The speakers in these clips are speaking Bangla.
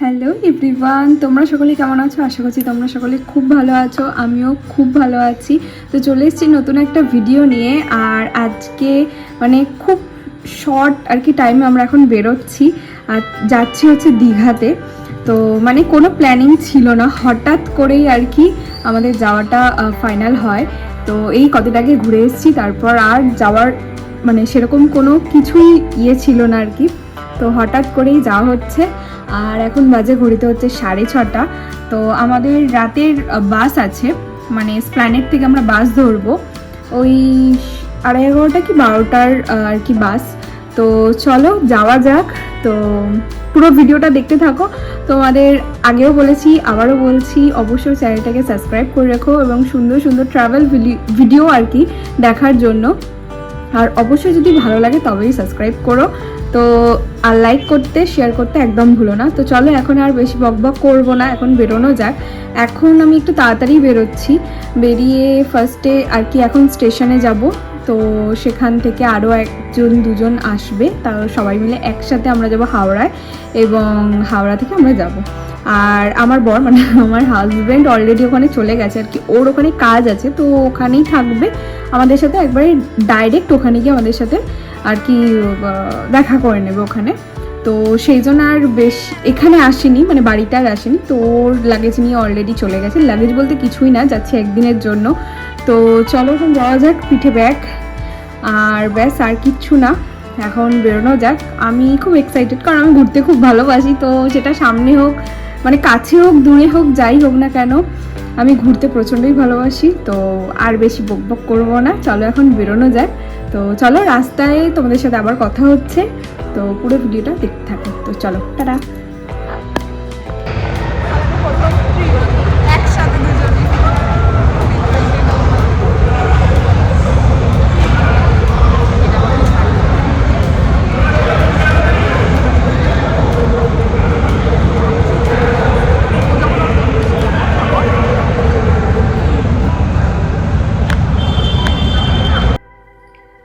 হ্যালো এভরিওয়ান, তোমরা সকলে কেমন আছো? আশা করছি তোমরা সকলে খুব ভালো আছো, আমিও খুব ভালো আছি। তো চলে এসেছি নতুন একটা ভিডিও নিয়ে। আর আজকে খুব শর্ট আর কি টাইমে আমরা এখন বেরোচ্ছি আর যাচ্ছি হচ্ছে দীঘাতে। তো কোনো প্ল্যানিং ছিল না, হঠাৎ করেই আর কি আমাদের যাওয়াটা ফাইনাল হয়। তো এই কদিন আগে ঘুরে এসেছি, তারপর আর যাওয়ার সেরকম কোনো কিছুই ছিল না আর কি। তো হঠাৎ করেই যাওয়া হচ্ছে। আর এখন বাজে ঘড়িতে হচ্ছে 6:30। তো আমাদের রাতের বাস আছে, স্প্ল্যানেড থেকে আমরা বাস ধরবো ওই 11:30 কি 12টার আর কি বাস। তো চলো যাওয়া যাক। তো পুরো ভিডিওটা দেখতে থাকো। তোমাদের আগেও বলেছি, আবারও বলছি, অবশ্যই চ্যানেলটাকে সাবস্ক্রাইব করে রেখো এবং সুন্দর সুন্দর ট্রাভেল ভিডিও আর কি দেখার জন্য। আর অবশ্যই যদি ভালো লাগে তবেই সাবস্ক্রাইব করো। তো আর লাইক করতে, শেয়ার করতে একদম ভুলো না। তো চলো এখন আর বেশি বকবক করবো না, এখন বেরোনো যাক। এখন আমি একটু তাড়াতাড়ি বেরোচ্ছি, বেরিয়ে ফার্স্টে আর কি এখন স্টেশনে যাব। তো সেখান থেকে আরও দুজন আসবে, তাও সবাই মিলে একসাথে আমরা যাব হাওড়ায়, এবং হাওড়া থেকে আমরা যাব। আর আমার বর আমার হাজব্যান্ড অলরেডি ওখানে চলে গেছে আর কি, ওর ওখানে কাজ আছে, তো ওখানেই থাকবে আমাদের সাথে। একবারে ডাইরেক্ট ওখানে গিয়ে আমাদের সাথে আর কি দেখা করে নেবে ওখানে। তো সেই জন্য আর বেশ এখানে আসেনি, বাড়িতে আর আসেনি। তো ওর লাগেজ নিয়ে অলরেডি চলে গেছে। লাগেজ বলতে কিছুই না, যাচ্ছে একদিনের জন্য। তো চলো এখন যাওয়া যাক, পিঠে ব্যাগ আর ব্যাস, আর কিচ্ছু না। এখন বেরোনো যাক। আমি খুব এক্সাইটেড, কারণ আমি ঘুরতে খুব ভালোবাসি। তো সেটা সামনে হোক, কাছে হোক, দূরে হোক, যাই হোক না কেন, আমি ঘুরতে প্রচণ্ডই ভালোবাসি। তো আর বেশি বকবক করবো না, চলো এখন বেরোনো যায়। তো চলো, রাস্তায় তোমাদের সাথে আবার কথা হচ্ছে। তো পুরো ভিডিওটা দেখতে থাকো। তো চলো, টাটা।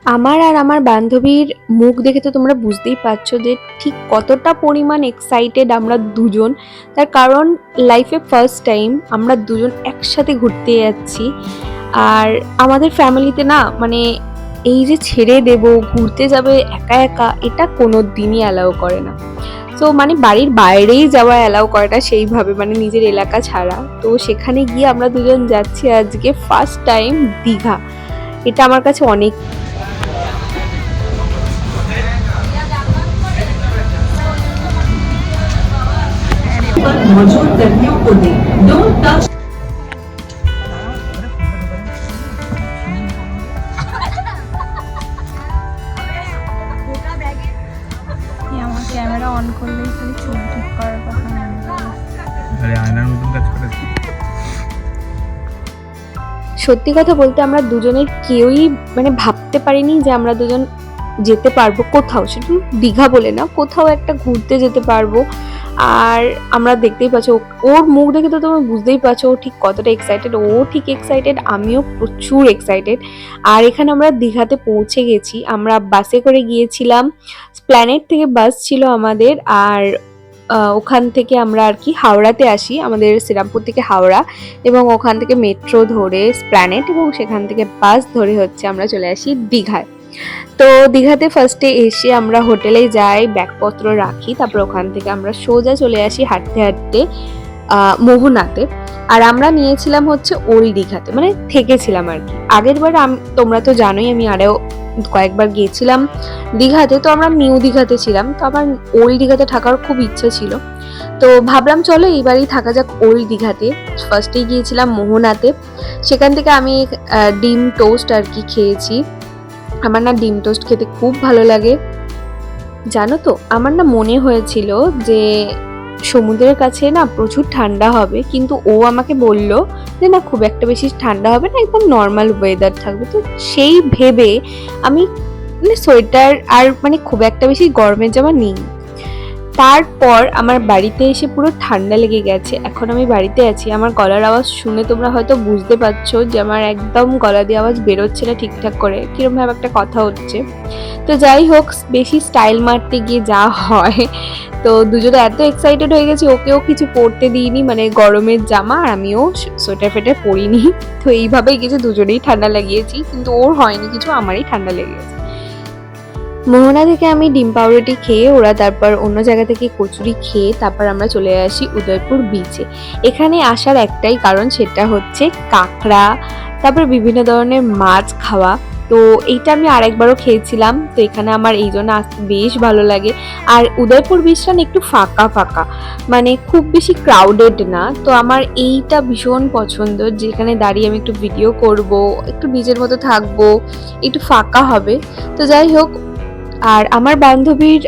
আমার আর আমার বান্ধবীর মুখ দেখে তো তোমরা বুঝতেই পারছো যে ঠিক কতটা পরিমাণ এক্সাইটেড আমরা দুজন। তার কারণ লাইফে ফার্স্ট টাইম আমরা দুজন একসাথে ঘুরতে যাচ্ছি। আর আমাদের ফ্যামিলিতে না এই যে ছেড়ে দেব, ঘুরতে যাবে একা একা, এটা কোনো দিনই অ্যালাউ করে না। তো বাড়ির বাইরেই যাওয়া অ্যালাউ করাটা সেইভাবে, নিজের এলাকা ছাড়া। তো সেখানে গিয়ে আমরা দুজন যাচ্ছি আজকে ফার্স্ট টাইম দীঘা। এটা আমার কাছে অনেক मौजूद गर्मियों को दें। Don't touch. আমার ক্যামেরা অন করলেই খালি চুল ঠিক করার কথা মনে হয়। আরে আয়নার মতন কাজ করেছে। সত্যি কথা বলতে আমরা দুজনের কেউই ভাবতে পারিনি যে আমরা দুজন যেতে পারবো কোথাও, সেটা দীঘা বলে না, কোথাও একটা ঘুরতে যেতে পারবো। আর আমরা দেখতেই পাচ্ছ, ওর মুখ দেখে তো তোমরা বুঝতেই পারছো ও ঠিক কতটা এক্সাইটেড। ও ঠিক এক্সাইটেড, আমিও প্রচুর এক্সাইটেড। আর এখানে আমরা দীঘাতে পৌঁছে গেছি। আমরা বাসে করে গিয়েছিলাম, স্প্ল্যানেড থেকে বাস ছিল আমাদের। আর ওখান থেকে আমরা আর কি হাওড়াতে আসি, আমাদের শ্রীরামপুর থেকে হাওড়া, এবং ওখান থেকে মেট্রো ধরে স্প্ল্যানেড, এবং সেখান থেকে বাস ধরে হচ্ছে আমরা চলে আসি দীঘায়। তো দীঘাতে ফার্স্টে এসে আমরা হোটেলে যাই, ব্যাগপত্র রাখি, তারপর ওখান থেকে আমরা সোজা চলে আসি হাঁটতে হাঁটতে মোহনাতে। আর আমরা নিয়েছিলাম হচ্ছে ওল্ড দীঘাতে, থেকেছিলাম আর কি। আগের বার তোমরা তো জানোই আমি আরও কয়েকবার গিয়েছিলাম দীঘাতে, তো আমরা নিউ দীঘাতে ছিলাম। তো আমার ওল্ড দীঘাতে থাকার খুব ইচ্ছা ছিল, তো ভাবলাম চলো এইবারই থাকা যাক ওল্ড দীঘাতে। ফার্স্টেই গিয়েছিলাম মোহনাতে, সেখান থেকে আমি ডিম টোস্ট আর কি খেয়েছি। আমার না ডিম টোস্ট খেতে খুব ভালো লাগে, জানো তো। আমার না মনে হয়েছিল যে সমুদ্রের কাছে না প্রচুর ঠান্ডা হবে, কিন্তু ও আমাকে বলল যে না, খুব একটা বেশি ঠান্ডা হবে না, একদম নর্মাল ওয়েদার থাকবে। তো সেই ভেবে আমি সোয়েটার আর খুব একটা বেশি গরমের জামা নিই। তারপর আমার বাড়িতে এসে পুরো ঠান্ডা লেগে গেছে। এখন আমি বাড়িতে আছি, আমার গলার আওয়াজ শুনে তোমরা হয়তো বুঝতে পারছো যে আমার একদম গলা দিয়ে আওয়াজ বেরোচ্ছে না ঠিকঠাক করে, কিরকম ভাবে একটা কথা হচ্ছে। তো যাই হোক, বেশি স্টাইল মারতে গিয়ে যা হয়, তো দুজনে এত এক্সাইটেড হয়ে গেছি, ওকেও কিছু পরতে দিইনি, মানে গরমের জামা, আর আমিও সোয়েটার ফেটার পরিনি। তো এইভাবেই কিছু দুজনেই ঠান্ডা লাগিয়েছি, কিন্তু ওর হয়নি কিছু, আমারই ঠান্ডা লেগে গেছে। মোহনা থেকে আমি ডিম পাউরুটি খেয়ে, ওরা তারপর অন্য জায়গা থেকে কচুরি খেয়ে তারপর আমরা চলে আসি উদয়পুর বিচে। এখানে আসার একটাই কারণ, সেটা হচ্ছে কাঁকড়া, তারপর বিভিন্ন ধরনের মাছ খাওয়া। তো এইটা আমি আরেকবারও খেয়েছিলাম, তো এখানে আমার এই জন্য আসতে বেশ ভালো লাগে। আর উদয়পুর বিচটা না একটু ফাঁকা ফাঁকা, মানে খুব বেশি ক্রাউডেড না। তো আমার এইটা ভীষণ পছন্দ, যেখানে দাঁড়িয়ে আমি একটু ভিডিও করব, একটু নিজের মতো থাকবো, একটু ফাঁকা হবে। তো যাই হোক, আর আমার বান্ধবীর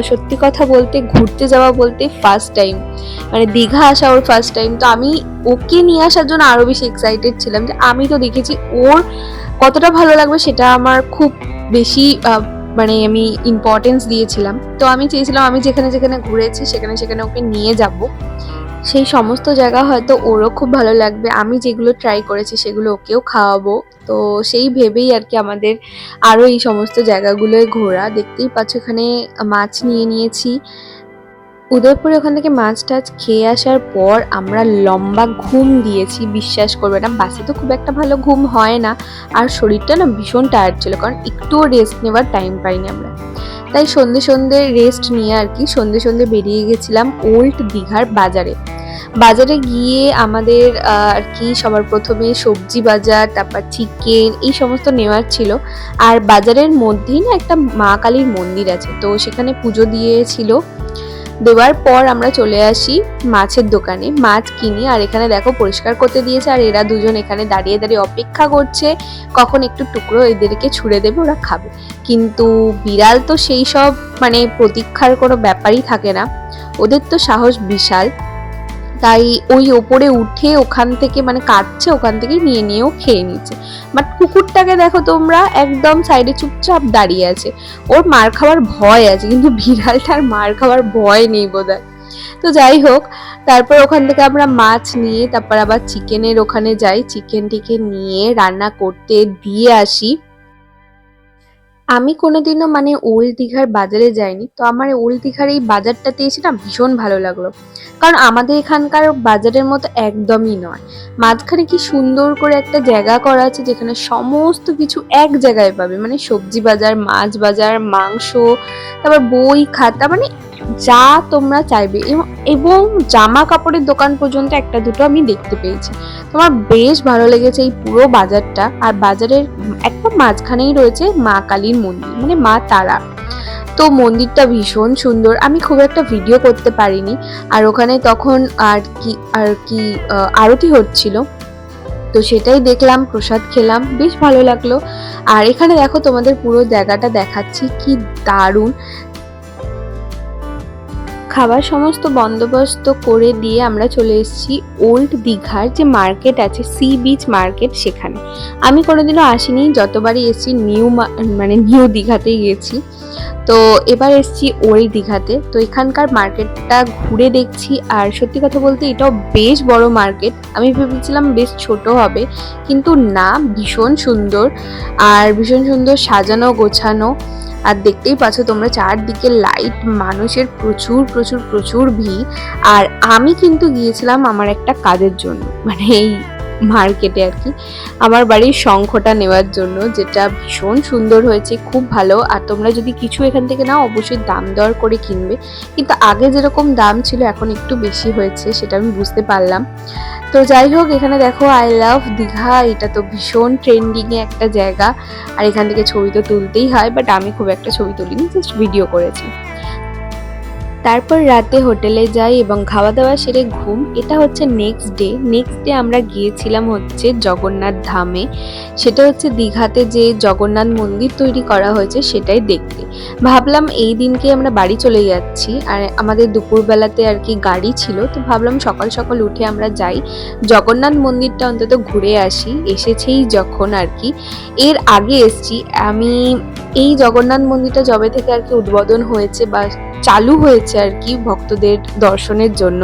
সত্যি কথা বলতে ঘুরতে যাওয়া বলতে ফার্স্ট টাইম, মানে দীঘা আসা ওর ফার্স্ট টাইম। তো আমি ওকে নিয়ে আসার জন্য আরো বেশি এক্সাইটেড ছিলাম, যে আমি তো দেখেছি ওর কতটা ভালো লাগবে সেটা আমার খুব বেশি মানে আমি ইম্পর্টেন্স দিয়েছিলাম। তো আমি চেয়েছিলাম আমি যেখানে যেখানে ঘুরেছি সেখানে সেখানে ওকে নিয়ে যাব, সেই সমস্ত জায়গা হয়তো ওরও খুব ভালো লাগবে, আমি যেগুলো ট্রাই করেছি সেগুলো ওকেও খাওয়াবো। তো সেই ভেবেই আর কি আমাদের আরও এই সমস্ত জায়গাগুলোয় ঘোরা। দেখতেই পাচ্ছ এখানে মাছ নিয়ে নিয়েছি। উদয়পুরে ওখান থেকে মাছ টাছ খেয়ে আসার পর আমরা লম্বা ঘুম দিয়েছি, বিশ্বাস করবে না, বাসে তো খুব একটা ভালো ঘুম হয় না, আর শরীরটা না ভীষণ টায়ার্ড ছিল, কারণ একটুও রেস্ট নেওয়ার টাইম পাইনি আমরা। তাই সন্ধে সন্ধে রেস্ট নিয়ে আর কি সন্ধে সন্ধে বেরিয়ে গেছিলাম ওল্ড দীঘার বাজারে। বাজারে গিয়ে আমাদের আর কি সবার প্রথমে সবজি বাজার, তারপর চিকেন, এই সমস্ত নেওয়ার ছিল। আর বাজারের মধ্যেই না একটা মা কালীর মন্দির আছে, তো সেখানে পুজো দিয়েছিল। দেওয়ার পর আমরা চলে আসি মাছের দোকানে, মাছ কিনি। আর এখানে দেখো পরিষ্কার করতে দিয়েছে, আর এরা দুজন এখানে দাঁড়িয়ে দাঁড়িয়ে অপেক্ষা করছে কখন একটু টুকরো এদেরকে ছুঁড়ে দেবে, ওরা খাবে। কিন্তু বিড়াল তো সেই সব মানে প্রতীক্ষার কোনো ব্যাপারই থাকে না, ওদের তো সাহস বিশাল। তাই ওই ওপরে উঠে ওখান থেকে মানে কাটছে, ওখান থেকে নিয়ে নিয়েও খেয়ে নিচ্ছে। বাট কুকুরটাকে দেখো তোমরা, একদম সাইডে চুপচাপ দাঁড়িয়ে আছে, ওর মার খাওয়ার ভয় আছে, কিন্তু বিড়ালটার মার খাওয়ার ভয় নেই বোধহয়। তো যাই হোক, তারপর ওখান থেকে আমরা মাছ নিয়ে তারপর আবার চিকেনের ওখানে যাই, চিকেন টিকেন নিয়ে রান্না করতে দিয়ে আসি। আমি কোনোদিনও মানে ওল্ড দীঘার বাজারে যাইনি, তো আমার ওল্ড দীঘার এই বাজারটাতে এসে না ভীষণ ভালো লাগলো, কারণ আমাদের এখানকার বাজারের মতো একদমই নয়। মাঝখানে কি সুন্দর করে একটা জায়গা করা আছে, যেখানে সমস্ত কিছু এক জায়গায় পাবে, মানে সবজি বাজার, মাছ বাজার, মাংস, তারপর বই খাতা, মানে যা তোমরা চাইবে, এবং জামা কাপড়ের দোকান পর্যন্ত একটা দুটো আমি দেখতে পেয়েছি। তোমার বেশ ভালো লেগেছে এই পুরো বাজারটা। আর বাজারের একদম মাঝখানেই রয়েছে মা কালীর মন্দির, মানে মা তারা। তো মন্দিরটা ভীষণ সুন্দর, আমি খুব একটা ভিডিও করতে পারিনি। আর ওখানে তখন আর কি আরতি হচ্ছিল, তো সেটাই দেখলাম, প্রসাদ খেলাম, বেশ ভালো লাগলো। আর এখানে দেখো তোমাদের পুরো জায়গাটা দেখাচ্ছি, কি দারুণ। খাবার সমস্ত বন্দোবস্ত করে দিয়ে আমরা চলে এসেছি ওল্ড দীঘার যে মার্কেট আছে, সি বিচ মার্কেট, সেখানে আমি কোনোদিনও আসিনি, যতবারই এসেছি নিউ দীঘাতেই গেছি। তো এবার এসেছি ওল্ড দীঘাতে। তো এখানকার মার্কেটটা ঘুরে দেখছি, আর সত্যি কথা বলতে এটাও বেশ বড় মার্কেট, আমি ভেবেছিলাম বেশ ছোট হবে, কিন্তু না, ভীষণ সুন্দর, আর ভীষণ সুন্দর সাজানো গোছানো। আর দেখতেই পাচ্ছ তোমরা চারদিকে লাইট, মানুষের প্রচুর প্রচুর প্রচুর ভিড়। আর আমি কিন্তু গিয়েছিলাম আমার একটা কাজের জন্য, মানে এই মার্কেটে আর কি আমার বাড়ির শঙ্খটা নেওয়ার জন্য, যেটা ভীষণ সুন্দর হয়েছে, খুব ভালো। আর তোমরা যদি কিছু এখান থেকে নাও অবশ্যই দাম দর করে কিনবে, কিন্তু আগে যেরকম দাম ছিল এখন একটু বেশি হয়েছে, সেটা আমি বুঝতে পারলাম। তো যাই হোক, এখানে দেখো আই লাভ দীঘা, এটা তো ভীষণ ট্রেন্ডিং এ একটা জায়গা, আর এখান থেকে ছবি তো তুলতেই হয়, বাট আমি খুব একটা ছবি তুলিনি, জাস্ট ভিডিও করেছি। তারপর রাতে হোটেলে যাই এবং খাওয়া দাওয়া সেরে ঘুম। এটা হচ্ছে নেক্সট ডে আমরা গিয়েছিলাম হচ্ছে জগন্নাথ ধামে, সেটা হচ্ছে দীঘাতে যে জগন্নাথ মন্দির তৈরি করা হয়েছে সেটাই দেখতে। ভাবলাম এই দিনকে আমরা বাড়ি চলে যাচ্ছি, আর আমাদের দুপুরবেলাতে আর কি গাড়ি ছিল, তো ভাবলাম সকাল সকাল উঠে আমরা যাই জগন্নাথ মন্দিরটা অন্তত ঘুরে আসি, এসেছেই যখন আর কি। এর আগে এসছি আমি, এই জগন্নাথ মন্দিরটা যবে থেকে আর কি উদ্বোধন হয়েছে বা চালু হয়েছে আর কি ভক্তদের দর্শনের জন্য।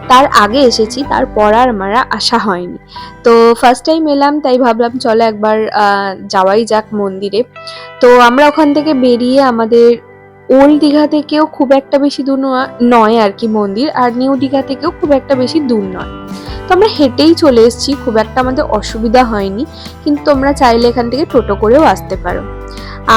তার আগে এসেছি, তারপর আর আমরা আসা হয়নি। তো ফার্স্ট টাইম এলাম, তাই ভাবলাম চলো একবার যাওয়াই যাক মন্দিরে। তো আমরা ওখান থেকে বেরিয়ে আমাদের ওল্ড দীঘা থেকেও খুব একটা বেশি দূর নয় আর কি মন্দির, আর নিউ দীঘা থেকেও খুব একটা বেশি দূর নয়। তো আমরা হেঁটেই চলে এসেছি, খুব একটা আমাদের অসুবিধা হয়নি, কিন্তু তোমরা চাইলে এখান থেকে টোটো করেও আসতে পারো।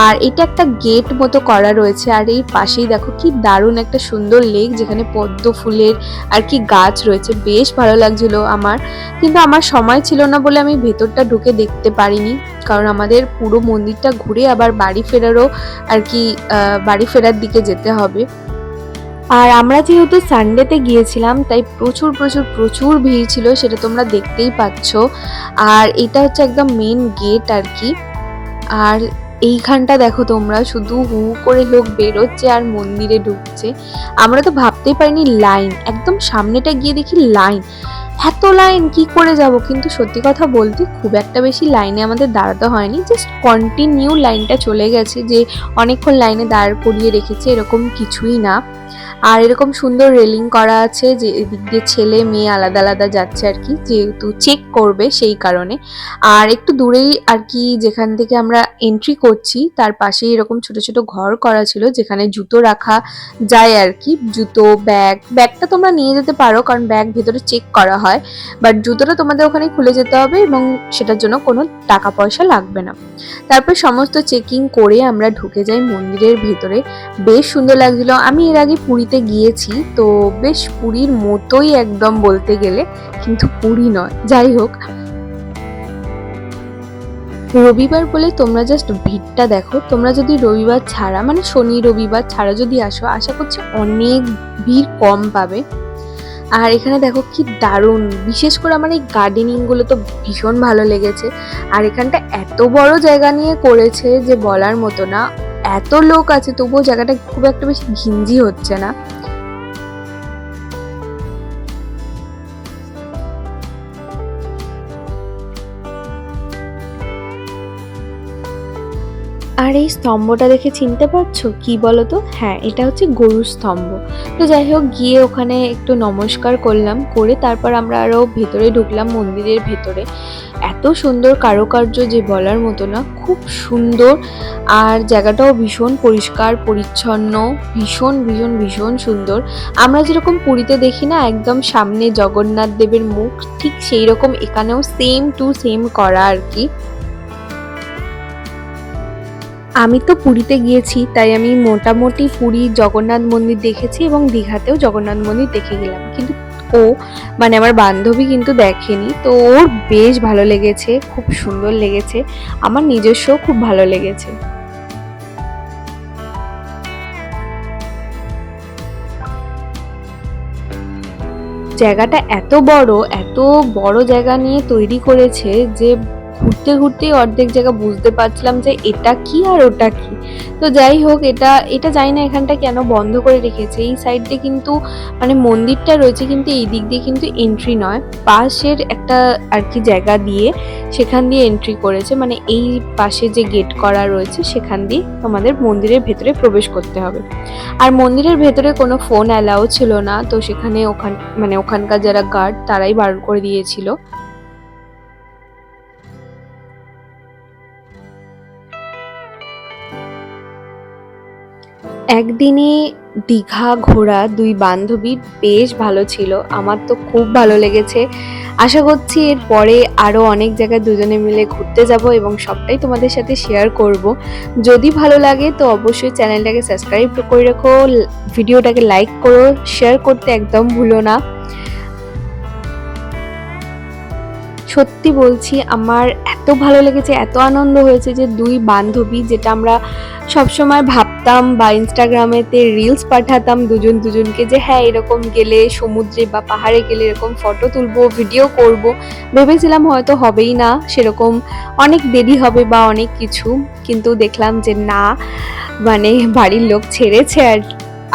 আর এটা একটা গেট মতো করা রয়েছে, আর এই পাশেই দেখো কি দারুণ একটা সুন্দর লেক, যেখানে পদ্ম ফুলের আর কি গাছ রয়েছে, বেশ ভালো লাগছিল আমার। কিন্তু আমার সময় ছিল না বলে আমি ভেতরটা ঢুকে দেখতে পারিনি, কারণ আমাদের পুরো মন্দিরটা ঘুরে আবার বাড়ি ফেরারও আর কি বাড়ি ফেরার দিকে যেতে হবে। আর আমরা যেহেতু সানডেতে গিয়েছিলাম, তাই প্রচুর প্রচুর প্রচুর ভিড় ছিল, সেটা তোমরা দেখতেই পাচ্ছ। আর এটা হচ্ছে একদম মেন গেট আর কি। আর এইখানটা দেখো তোমরা, শুধু হু করে লোক বেরোচ্ছে আর মন্দিরে ঢুকছে। আমরা তো ভাবতেই পারিনি লাইন, একদম সামনেটা গিয়ে দেখি লাইন, এত লাইন কি করে যাব। কিন্তু সত্যি কথা বলতে খুব একটা বেশি লাইনে আমাদের দাঁড়াতে হয়নি, জাস্ট কন্টিনিউ লাইনটা চলে গেছে, যে অনেকক্ষণ লাইনে দাঁড় করিয়ে রেখেছে এরকম কিছুই না। আর এরকম সুন্দর রেলিং করা আছে, যে এদিক দিয়ে ছেলে মেয়ে আলাদা আলাদা যাচ্ছে আর কি, যেহেতু চেক করবে সেই কারণে। আর একটু দূরেই আর কি যেখান থেকে আমরা এন্ট্রি করছি, তার পাশেই এরকম ছোট ছোট ঘর করা ছিল, যেখানে জুতো রাখা যায় আর কি। জুতো, ব্যাগটা তোমরা নিয়ে যেতে পারো, কারণ ব্যাগ ভেতরে চেক করা হয়, বাট জুতোটা তোমাদের ওখানে খুলে যেতে হবে, এবং সেটার জন্য কোনো টাকা পয়সা লাগবে না। তারপর সমস্ত চেকিং করে আমরা ঢুকে যাই মন্দিরের ভেতরে। বেশ সুন্দর লাগছিল। আমি এর আগে পুরীতে গিয়েছি, তো বেশ পুরীর মতোই একদম বলতে গেলে, কিন্তু পুরী নয়। যাই হোক, রবিবার বলে তোমরা জাস্ট ভিড়টা দেখো। তোমরা যদি রবিবার ছাড়া, মানে শনি রবিবার ছাড়া যদি আসো, আশা করছি অনেক ভিড় কম পাবে। আর এখানে দেখো কি দারুণ, বিশেষ করে আমার এই গার্ডেনিং গুলো তো ভীষণ ভালো লেগেছে। আর এখানটা এত বড় জায়গা নিয়ে করেছে যে বলার মতো না। এত লোক আছে তবুও জায়গাটা খুব একটা বেশি ঘিঞ্জি হচ্ছে না। আর এই স্তম্ভটা দেখে চিনতে পারছো কি বলো তো? হ্যাঁ, এটা হচ্ছে গরুর স্তম্ভ। তো যাই হোক, গিয়ে ওখানে একটু নমস্কার করলাম, করে তারপর আমরা আরো ভেতরে ঢুকলাম মন্দিরের ভেতরে। এত সুন্দর কারুকার্য যে বলার মতো না, খুব সুন্দর। আর জায়গাটাও ভীষণ পরিষ্কার পরিচ্ছন্ন, ভীষণ ভীষণ ভীষণ সুন্দর। আমরা যেরকম পুরীতে দেখি না একদম সামনে জগন্নাথ দেবের মুখ, ঠিক সেই রকম এখানেও সেম টু সেম করা আর কি। আমি তো পুরীতে গিয়েছি, তাই আমি মোটামুটি পুরী জগন্নাথ মন্দির দেখেছি, এবং দীঘাতেও জগন্নাথ মন্দির দেখে গেলাম, কিন্তু ও মানে আমার বান্ধবী কিন্তু দেখেনি। তো ওর বেশ ভালো লেগেছে, খুব সুন্দর লেগেছে, আমার নিজস্ব খুব ভালো লেগেছে। জায়গাটা এত বড় জায়গা নিয়ে তৈরি করেছে যে ঘুরতে ঘুরতেই অর্ধেক জায়গা বুঝতে পারছিলাম যে এটা কি আর ওটা কি। তো যাই হোক, এটা জানি না এখানটা কেন বন্ধ করে রেখেছে। এই সাইড দিয়ে কিন্তু মানে মন্দিরটা রয়েছে, কিন্তু এই দিক দিয়ে কিন্তু এন্ট্রি নয়, পাশের একটা আর কি জায়গা দিয়ে সেখান দিয়ে এন্ট্রি করেছে। মানে এই পাশে যে গেট করা রয়েছে সেখান দিয়ে আমাদের মন্দিরের ভেতরে প্রবেশ করতে হবে। আর মন্দিরের ভেতরে কোনো ফোন অ্যালাউ ছিল না, তো সেখানে ওখানকার যারা গার্ড তারাই বারণ করে দিয়েছিল। একদিনে দীঘা ঘোরা দুই বান্ধবীর বেশ ভালো ছিল, আমার তো খুব ভালো লেগেছে। আশা করছি এরপরে আরও অনেক জায়গায় দুজনে মিলে ঘুরতে যাব, এবং সবটাই তোমাদের সাথে শেয়ার করব। যদি ভালো লাগে তো অবশ্যই চ্যানেলটাকে সাবস্ক্রাইব করে রেখো, ভিডিওটাকে লাইক করো, শেয়ার করতে একদম ভুলো না। সত্যি বলছি, আমার এত ভালো লেগেছে, এত আনন্দ হয়েছে যে দুই বান্ধবী, যেটা আমরা সবসময় ভাবতাম বা ইনস্টাগ্রামেতে রিলস পাঠাতাম দুজনকে, যে হ্যাঁ এরকম গেলে সমুদ্রে বা পাহাড়ে গেলে এরকম ফটো তুলবো, ভিডিও করব, ভেবেছিলাম হয়তো হবেই না সেরকম, অনেক দেরি হবে বা অনেক কিছু, কিন্তু দেখলাম যে না, মানে বাড়ির লোক ছেড়েছে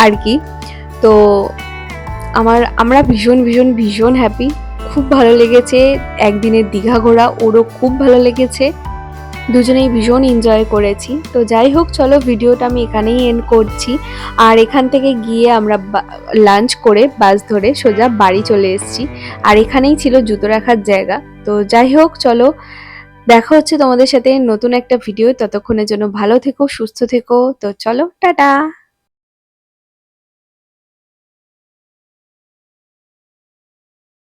আর কি। তো আমরা ভীষণ ভীষণ ভীষণ হ্যাপি, খুব ভালো লেগেছে একদিনের দীঘা ঘোরা, ওরও খুব ভালো লেগেছে। দুজনেই ভীষণ এনজয় করেছি। তো যাই হোক, চলো ভিডিওটা আমি এখানেই এন্ড করছি। আর এখান থেকে গিয়ে আমরা লাঞ্চ করে বাস ধরে সোজা বাড়ি চলে এসেছি। আর এখানেই ছিল জুতো রাখার জায়গা। তো যাই হোক, চলো দেখা হচ্ছে তোমাদের সাথে নতুন একটা ভিডিও। ততক্ষণের জন্য ভালো থেকো, সুস্থ থেকো। তো চলো, টাটা।